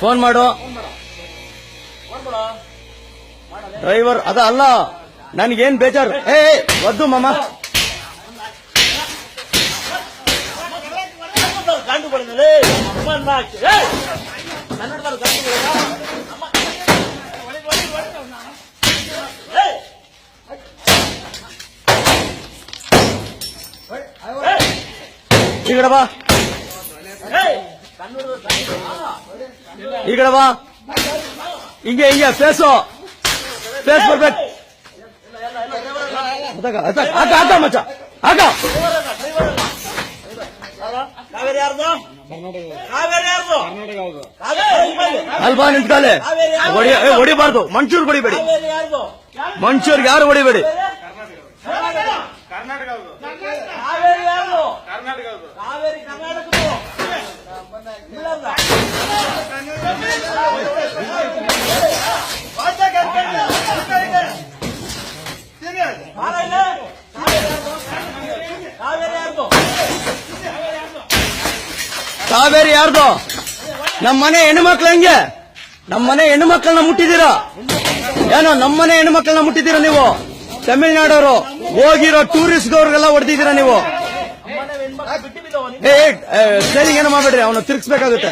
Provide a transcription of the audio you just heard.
phone ಮಾಡು driver ಅದ ಅಲ್ಲ ನನ್ಗೇನ್ ಬೇಜಾರು ಒದ್ದು ಮಾಮ ಗಂಡು ಬಳಿದ್ರೆ ಈ ಕಡೆ ಬಾ ಈ ಕಡೆ ಬಾ ಹಿಂಗೆ ಫೇಸ್ ಬರ್ಬೇಕು ಆಗ ಮಚ್ಚ ಆಗ ಅಲ್ಬಾ ನಿಂತ್ಕಾಲೆ ಹೊಡಿಬಾರ್ದು ಮನ್ಸೂರ್ ಹೊಡಿಬೇಡಿ ಮನ್ಸೂರ್ಗೆ ಯಾರು ಹೊಡಿಬೇಡಿ ಕಾವೇರಿ ಯಾರ್ದು ನಮ್ಮನೆ ಹೆಣ್ಣುಮಕ್ಳು ಹೆಂಗೆ ನಮ್ಮನೆ ಹೆಣ್ಣುಮಕ್ಕಳನ್ನ ಮುಟ್ಟಿದ್ದೀರಾ ಏನೋ ನಮ್ಮನೆ ಹೆಣ್ಣುಮಕ್ಕಳನ್ನ ಮುಟ್ಟಿದ್ದೀರಾ ನೀವು ತಮಿಳ್ನಾಡವರು ಹೋಗಿರೋ ಟೂರಿಸ್ಟ್ದವ್ರಿಗೆಲ್ಲ ಹೊಡೆದಿದ್ದೀರಾ ನೀವು ಸ್ಟೈಲಿಂಗ್ ಏನೋ ಮಾಡ್ಬೇಡ್ರಿ ಅವನು ತಿರ್ಗಿಸ್ಬೇಕಾಗುತ್ತೆ